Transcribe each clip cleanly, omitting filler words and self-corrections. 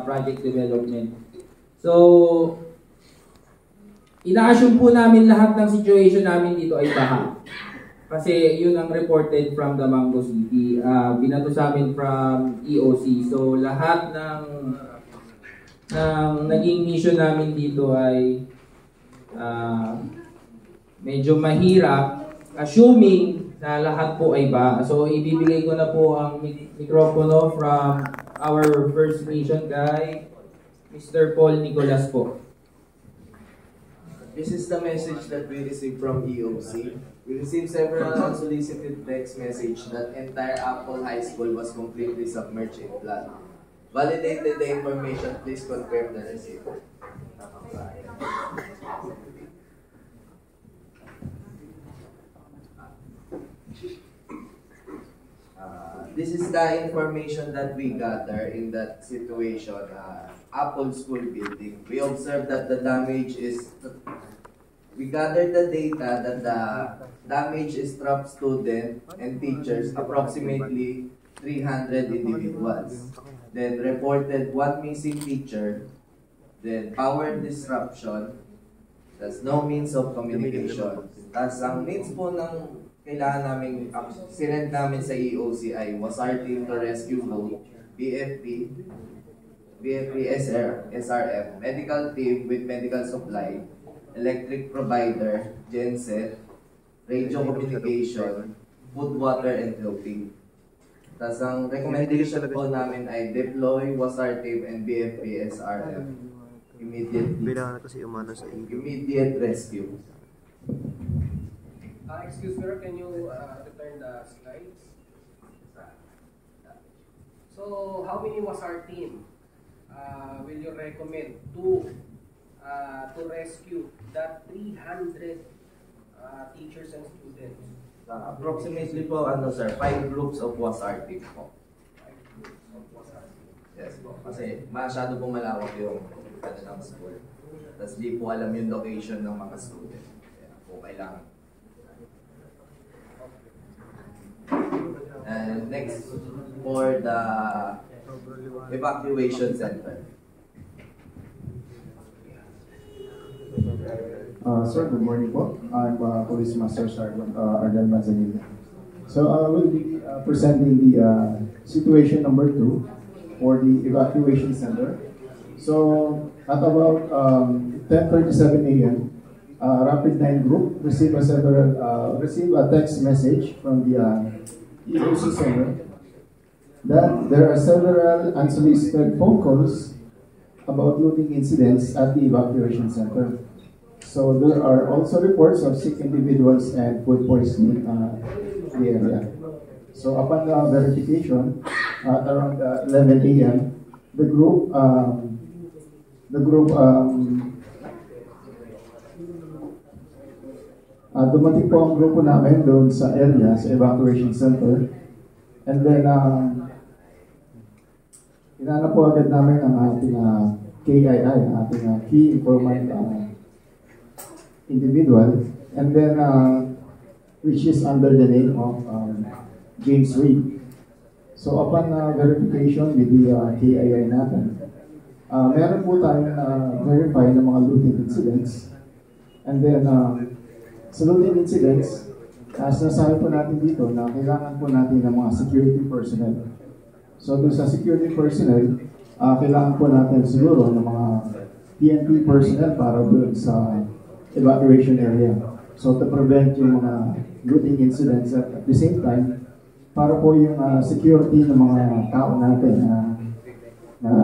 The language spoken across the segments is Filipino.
project development. So, ina-assume po namin lahat ng situation namin dito ay baha. Kasi yun ang reported from Damanggo City. Binato sa amin from EOC. So, lahat ng naging mission namin dito ay medyo mahirap, assuming na lahat po ay baha. So, ibibigay ko na po ang mikropono from our First Nation kay Mr. Paul Nicolas po. This is the message that we received from EOC. We received several unsolicited text message that entire Apple High School was completely submerged in flood. Validated the information, please confirm the receipt. This is the information that we gather in that situation, Apple School building. We observed that the damage is, we gathered the data that the damage is trapped students and teachers, approximately 300 individuals. Then reported one missing teacher, then power disruption, that's no means of communication. Tapos ang needs po ng kailangan namin, sinend namin sa EOC ay WASAR team to rescue boat, BFP, SRF, medical team with medical supply, electric provider, genset, radio communication, food, water, and clothing. Tapos ang recommendation po namin ay deploy WASAR team and BFP, SRF, immediate rescue. Excuse me, can you return the slides? So, how many was our team? Will you recommend to rescue that 300 teachers and students? Approximately po, sir, 5 groups of WASAR team po. 5 groups of WASAR team. Yes po. Kasi masyado po malawak yung kanilang school. Tapos di po alam yung location ng mga student. Kaya po kailangan. And next, for the evacuation center. Sir, good morning po. I'm Police Master Sergeant Ardel Manzanilla. So I will be presenting the situation number 2 for the evacuation center. So at about 10:37 a.m., Rapid 9 group received a text message from the EOC center that there are several unsolicited phone calls about looting incidents at the evacuation center. So there are also reports of sick individuals and food poisoning in the area. So upon verification, at around 11 a.m., dumating po ang grupo namin doon sa area, sa evacuation center. And then, inanap po agad namin ang ating KII, ang ating key informant individual. And then, which is under the name of James Reed. So, upon verification with the KII natin, meron po tayong verify ng mga looting incidents. And then, sa looting incidents, sinasabi po natin dito na kailangan po natin ng mga security personnel. So doon sa security personnel, kailangan po natin siguro ng mga PNP personnel para doon sa evacuation area. So to prevent yung mga looting incidents at the same time, para po yung security ng mga tao natin na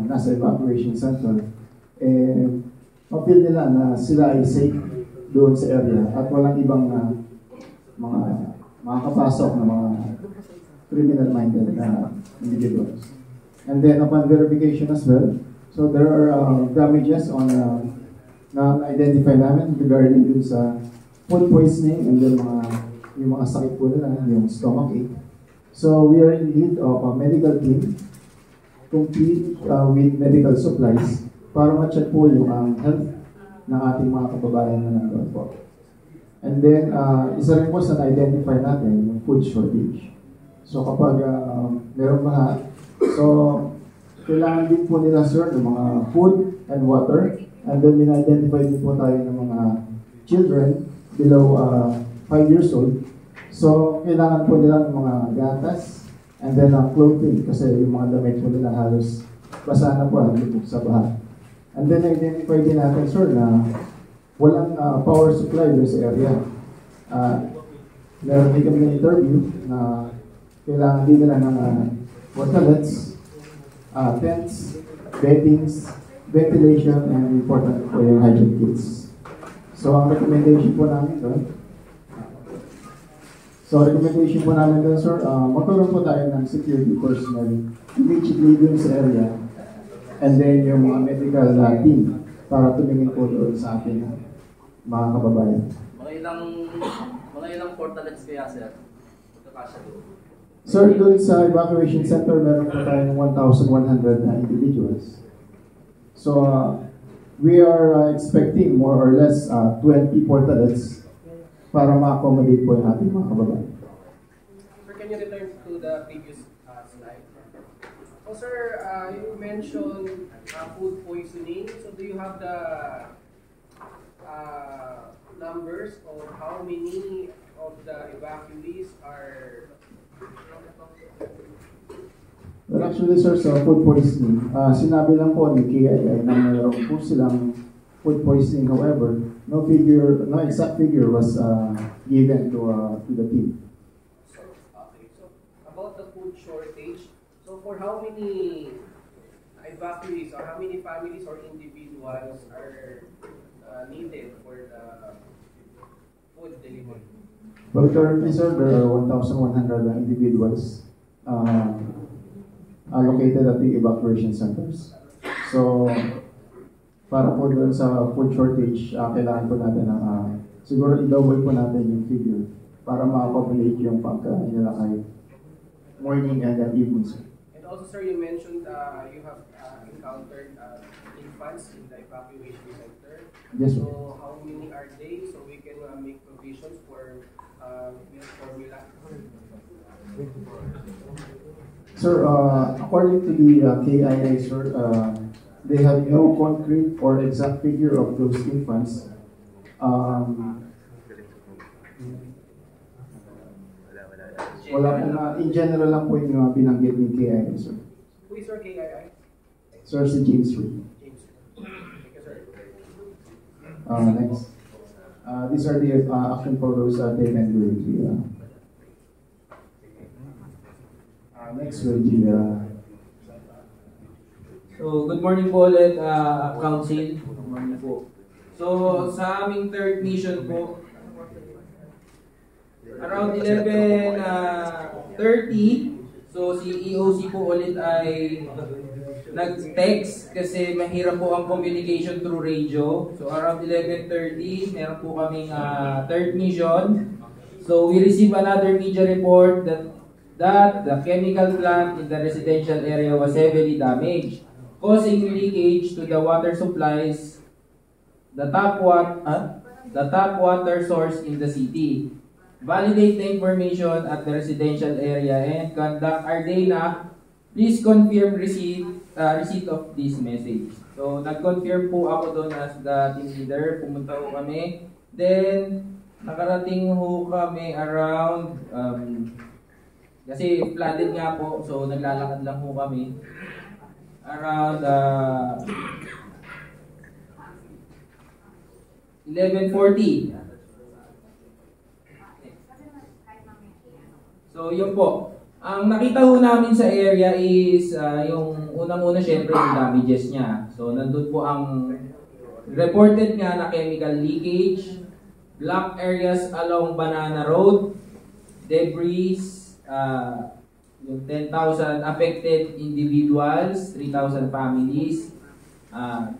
nasa evacuation center, mapil nila na sila ay safe doon sa area at walang ibang mga makakapasok na mga criminal-minded na individuals. And then upon verification as well, so there are damages on na identify namin regarding dun sa food poisoning and then yung mga sakit po nila, yung stomach ache. So we are in need of a medical team complete with medical supplies para ma-check po yung health ng ating mga kababayan na nandoon po. And then, isa rin po sa na-identify natin yung food shortage. So kapag meron mga, so kailangan din po nila, sir, ng mga food and water. And then, in-identify din po tayo ng mga children below 5 years old. So, kailangan po nila ng mga gatas and then clothing kasi yung mga damit po nila halos basa na po sa baha. And then, identify din natin, sir, na walang power supply doon sa area. Meron din kami ng interview na kailangan din nila ng toilets, tents, beddings, ventilation, and important po yung hygiene kits. So, ang recommendation po namin doon, sir, magkaroon po tayo ng security personnel immediately dun sa area, and then yung mga medical team para tumingin po doon sa ating mga kababayan. Mga ilang portalets kaya, sir? Magkakasya doon. Sir, doon sa evacuation center, meron po tayo ng 1,100 na individuals. So, we are expecting more or less 20 portalets para ma-accommodate po yung ating mga kababayan. Sir, can you return to the previous slide? So, sir, you mentioned food poisoning. So, do you have the numbers of how many of the evacuees are... Well, actually, sir, sa food poisoning, sinabi lang po ni KII na mayroon po silang food poisoning. However, no exact figure was given to the team. Okay, so about the food shortage, so for how many evacuees or how many families or individuals are needed for the food delivery? Well, currently, sir, there are 1,100 individuals allocated at the evacuation centers. So, para po doon sa food shortage, kailangan po natin ng siguro i-double po natin yung figure para ma-accommodate yung pagkain nila kahit morning and evening, sir. And also, sir, you mentioned you have encountered infants in the evacuation center. Yes, sir. So, how many are they so we can make provisions for milk formula? Sir, according to the KIA, sir, they have no concrete or exact figure of those infants. Wala po na, in general lang po yung binanggit ni KIA, sir. Who is your KII? Sir, si James Reed. James. Thank you, sir. Next. These are the action photos taken during the next will be So, good morning po ulit, Council. Good morning po. So, sa aming third mission po, around 11:30, so si EOC po ulit ay nag-text kasi mahirap po ang communication through radio. So, around 11:30, meron po kaming third mission. So, we receive another media report that the chemical plant in the residential area was heavily damaged, causing leakage to the water supplies, the tap water source in the city. Validate the information at the residential area and conduct ARDENA. Please confirm receipt of this message. So, nag-confirm po ako doon as the team leader. Pumunta ho kami. Then, nakarating ho kami around kasi flooded nga po, so naglalakad lang po kami. Around 11:40. So yun po. Ang nakita ho namin sa area is yung unang-una syempre yung damages niya. So nandun po ang reported nga na chemical leakage, black areas along Banana Road, debris, yung 10,000 affected individuals, 3,000 families.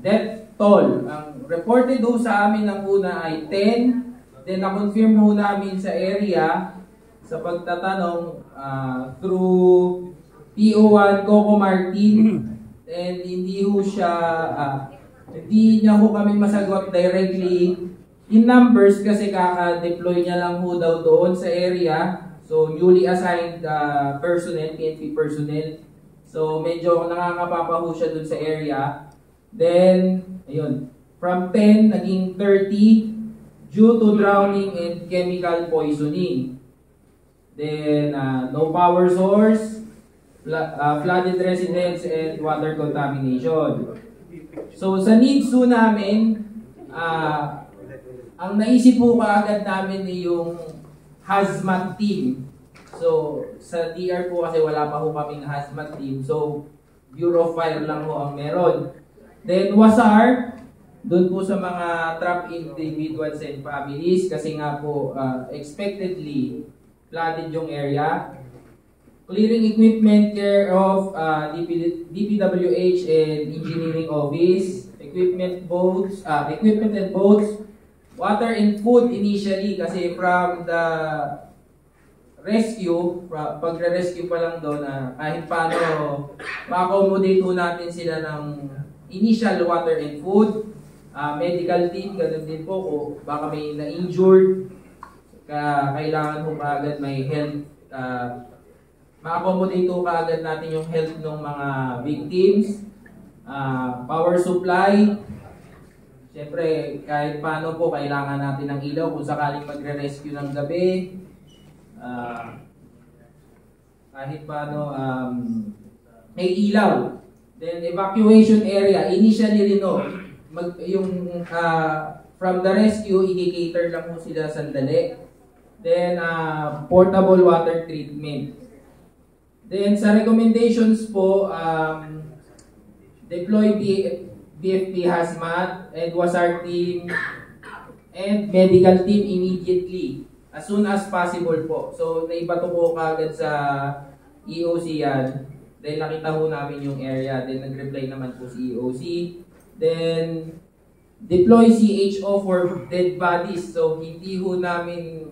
Death toll, ang reported ho sa amin ng una ay 10. Then na-confirm ho namin sa area sa pagtatanong through PO1 Coco Martin, and hindi niya ho kami masagot directly in numbers kasi kaka-deploy niya lang ho daw doon sa area. So, newly assigned personnel, PNP personnel, So medyo nakakapapa ho siya dun sa area. Then, ayun, from 10 naging 30 due to drowning and chemical poisoning. Then, no power source, flooded residents, and water contamination. So sa needs po namin, ang naisip po kaagad namin yung hazmat team. So sa DR po kasi wala pa po kaming hazmat team. So Bureau of Fire lang po ang meron. Then WASAR, doon po sa mga trapped individuals and families kasi nga po expectedly flooded yung area. Clearing equipment care of DPWH and Engineering Office, equipment and boats, water and food initially kasi from the rescue, pagre-rescue pa lang doon, kahit paano ma-accommodate po natin sila ng initial water and food, medical team, ganun din po kung baka may na-injured, kailangan po kaagad may health, ma-accommodate po kaagad natin yung health ng mga victims, power supply. Siyempre, kahit paano po kailangan natin ng ilaw kung sakaling magre-rescue ng gabi. Kahit paano may ilaw. Then evacuation area, initially rin from the rescue, i-cater lang po sila sandali. Then portable water treatment. Then sa recommendations po, deploy BFP hazmat and WASAR team and medical team immediately as soon as possible po. So naibato po kagad sa EOC yan. Then nakita ho namin yung area. Then nag-reply naman po si EOC. Then deploy CHO for dead bodies. So hindi ho namin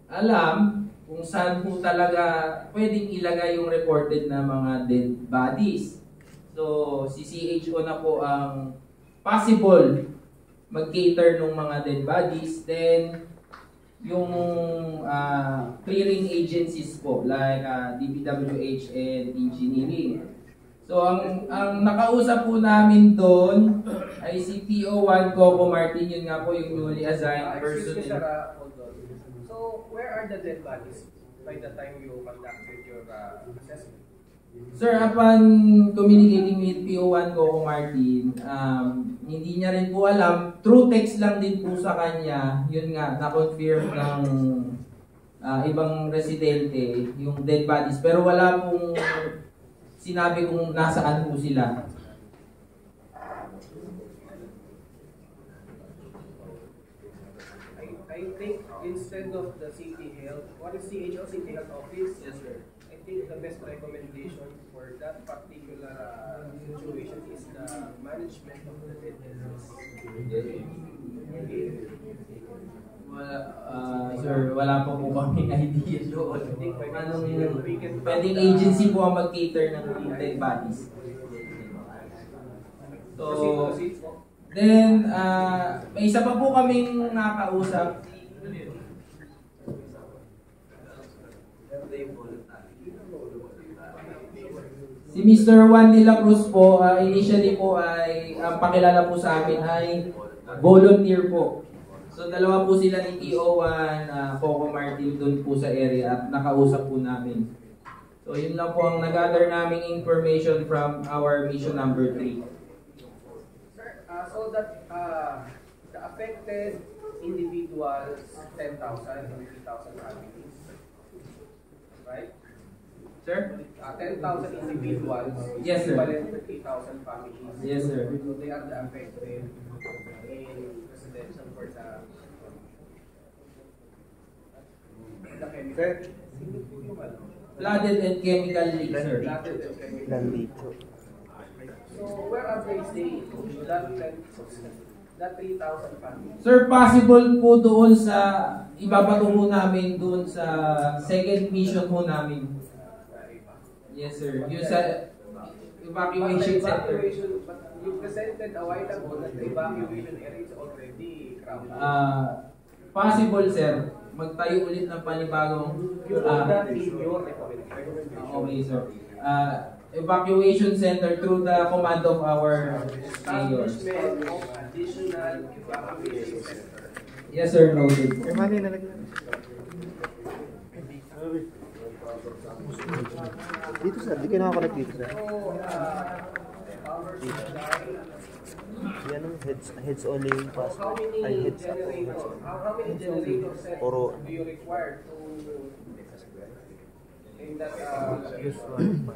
alam kung saan po talaga pwedeng ilagay yung reported na mga dead bodies. So si CHO na po ang possible mag-cater ng mga dead bodies. Then yung clearing agencies po like DPWH and Engineering. So ang nakausap po namin doon ay si PO1 Coco Martin, yun nga po yung newly assigned person. So where are the dead bodies by the time you conducted your assessment? Sir, upon communicating with PO1 Coco Martin, hindi niya rin po alam. Through text lang din po sa kanya, yun nga, na-confirm ng ibang residente, yung dead bodies. Pero wala pong sinabi kung nasaan po sila. I think instead of the City Health, what is CHO, City Health Office? Yes, sir. I think the best recommendation for that particular situation is the management of the dead bodies. Sir, wala pa po kami idea doon. Pwedeng agency po ang mag-cater ng dead bodies. So, then, may isa pa po kaming nakausap. Si Mr. Juan de la Cruz po, initially po ay, ang pakilala po sa amin ay volunteer po. So dalawa po sila ni TO1, Coco Martin doon po sa area at nakausap po namin. So yun lang po ang nag-gather naming information from our mission number 3. Sir, so that the affected individuals, 10,000 and 3,000 families, right? Sir? 10,000 individuals, Yes, sir. equivalent to 3,000 families. Yes, sir. So they are the affected in residential for the chemical. Flooded and chemical leak, sir. Flooded and chemical. So where are they staying? That 3,000 families. Sir, possible po doon sa, ibabato po namin doon sa second mission po namin. Yes, sir. Yung sa evacuation center. But you presented a while ago that the evacuation area is already crowded. Possible, sir. Magtayo ulit ng panibagong... You know that in your recommendation. Okay, sir. evacuation center through the command of our mayors. Establishment of additional evacuation center. Yes, sir, noted. Dito sir, di kayo nakakonect dito sir. Power supply. Yan ang heads only yung pass. How many Ay, heads up. generators? How many generator sets Puro- do you require to in that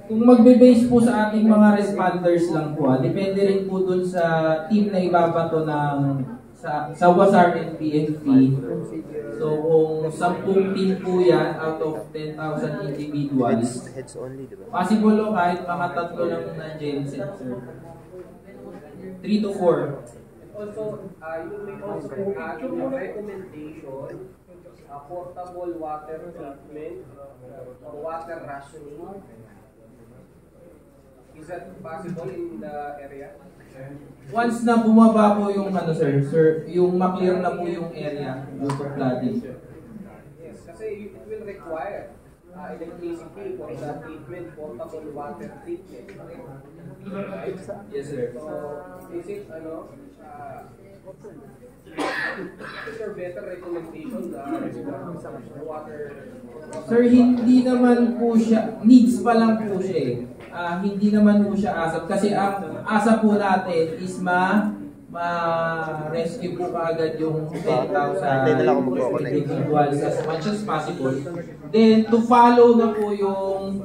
Kung magbe-base po sa ating mga responders lang po, depende rin po dun sa team na ibabato ng sa WASAR and PNP. So kung 10 team po yan out of 10,000 individuals, Heads only, di ba? possible o kahit mga tatlo lang na genset, sir. 3 to 4. also you may also add a recommendation portable water treatment or water rationing. Is that possible in the area? Once na bumaba po yung sir, yung maklear na po yung area due to flooding. Yes, kasi it will require electricity for the treatment, portable water treatment. Right? Yes, sir. So, is it, is there better recommendation water? Sir, hindi naman po siya, needs pa lang po siya eh. Hindi naman po siya asap. Kasi ang asap po natin is ma-rescue po kaagad yung 10,000 individuals as much as possible. Then, to follow na po yung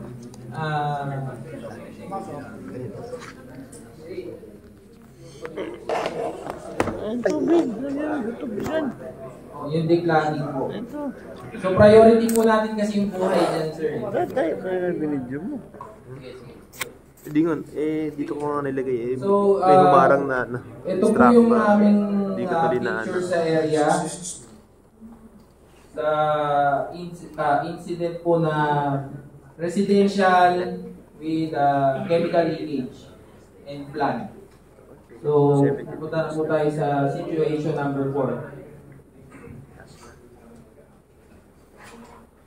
yung declining po. So, priority po natin kasi yung buhay niyan, sir. Tayo binidyo mo. Hindi nga, dito ko nga nilagay So, may humarang na ito po strap yung pa. aming Hindi ko pa dinaan. picture sa area. Sa incident po na residential with chemical leakage and flood. So, punta na po tayo sa situation number 4.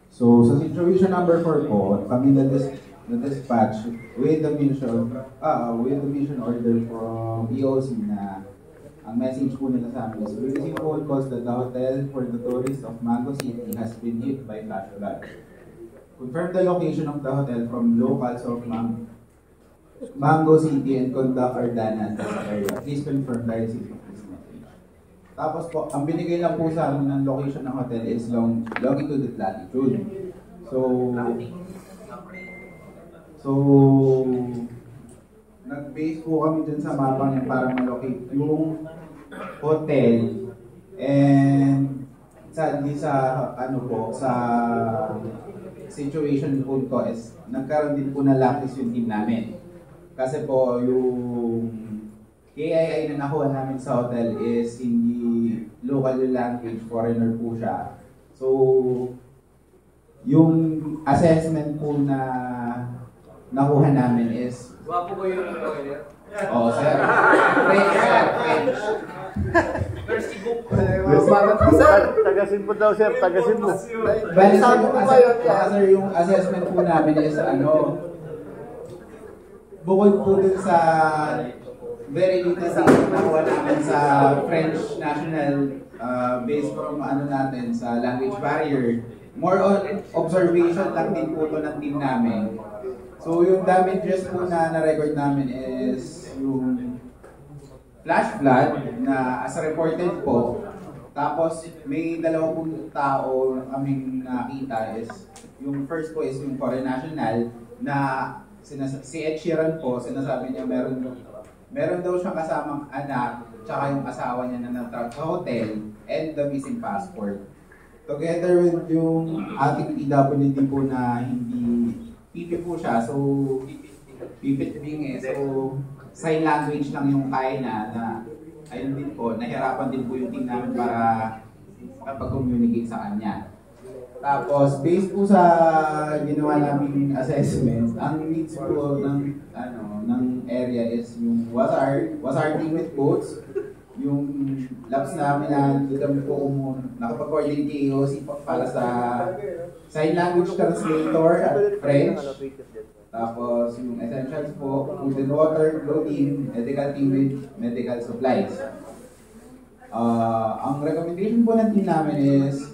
So, sa situation number 4 po, kami na-dispatch with the mission order from EOC na ang message po nila sa amin is, we received phone calls that the hotel for the tourists of Mango City has been hit by flash flood. Confirm the location of the hotel from locals of Mango City and conduct our dana at that area. Please confirm the receipt of this message. Tapos po, ang binigay lang po sa amin ng location ng hotel is longitude at latitude. So, nag-base po kami dun sa mapa niya para ma-locate yung hotel, and sadly sa situation po ko is nagkaroon din po na lapis yung team namin. Kasi po yung KII na nakuha namin sa hotel is hindi local language, foreigner po siya. So, yung assessment po na nakuha namin is... Wapo ko yung foreigner? Oo, sir. French, sir. French. Mercy book. Tagasin mo daw sir, tagasin mo. Bali, sir, yung assessment po namin is bukod po dun sa very limited na nakuha namin sa French national based from natin sa language barrier, more on observation lang din po to ng team namin. So yung damages po na na-record namin is yung flash flood na as reported po. Tapos may 2 tao kaming nakita is yung first po is yung foreign national na si Ed Sheeran po, sinasabi niya meron daw siyang kasamang anak tsaka yung asawa niya na nag-trap sa hotel and the missing passport. Together with yung ating PWD po na hindi PP po siya, so PPTing so sign language lang yung kaya na ayun din po, nahirapan din po yung team namin para kapag-communicate sa kanya. Tapos, based po sa ginawa naming assessment, ang needs po ng area is yung WASAR team with boats, yung labs namin na kami po nakapag-coordinate kay EOC para sa sign language translator at French. Tapos yung essentials po, food and water, clothing, medical team with medical supplies. Ang recommendation po ng team namin is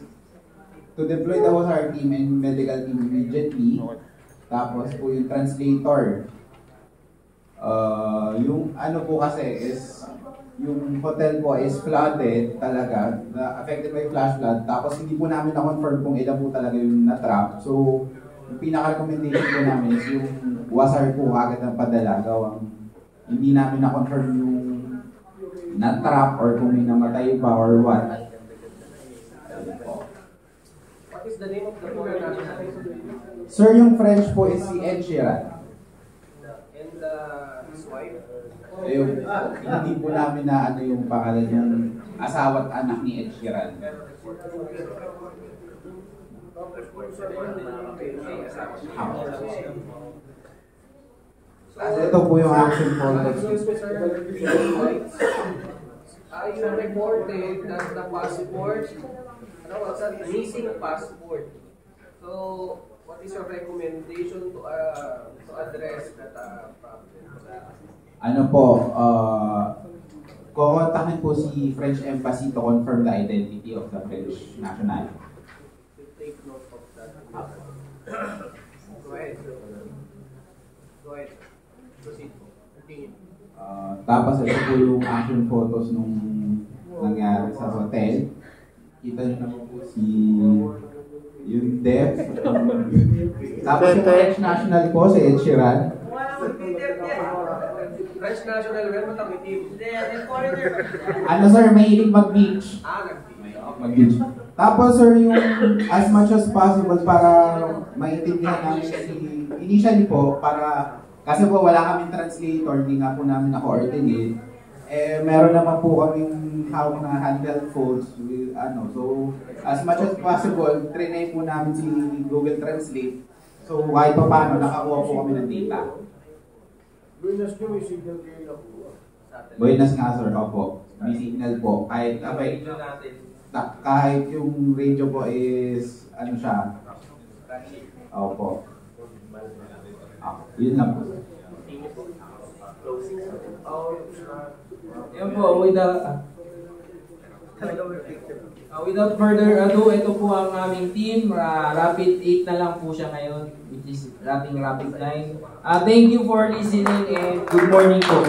to deploy the WASAR team and medical team immediately. Tapos po yung translator. Yung ano po kasi is, yung hotel po is flooded talaga, affected by flash flood. Tapos hindi po namin na-confirm kung ilan po talaga yung na-trap. So, yung pinaka-recommendation po namin is yung WASAR po agad ang padala. Gawang hindi namin na-confirm yung na-trap or kung may namatay pa or what. What is the name of the foreign national? Sir, yung French po is si Ed Sheeran. And his wife? Yung, hindi po namin na ano yung pangalan yung asawa at anak ni Ed Sheeran. Kasi ito po yung action photos. You reported that the passport, what's that? Missing passport. So, what is your recommendation to address that problem? Ano po, kukontakin po si French Embassy to confirm the identity of the French national. Take note of that. Go ahead. Go ahead. Proceed. Continue. Tapos ito po yung action photos nung nangyari sa hotel. Kita nyo naman po si yung death. Tapos yung French national po, si Ed Sheeran. French national, well, matamitib. Ano sir, mahilig mag-beach. Mag-beach. Tapos sir, yung as much as possible para maintindihan namin si initially po, para kasi po wala kaming translator, hindi nga po namin na-coordinate. Meron naman po kaming hawak na handheld phones with ano. So, as much as possible, trinay po namin si Google Translate. So, kahit pa paano, nakakuha po kami ng data. Buenas nyo, may signal kayo na po. Buenas nga sir, opo. May signal po. Kahit, kahit yung radio po is, ano siya? Opo. Yun lang po. Yan po, without further ado, ito po ang aming team. Rapid 8 na lang po siya ngayon, which is ating Rapid 9. Thank you for listening and good morning po.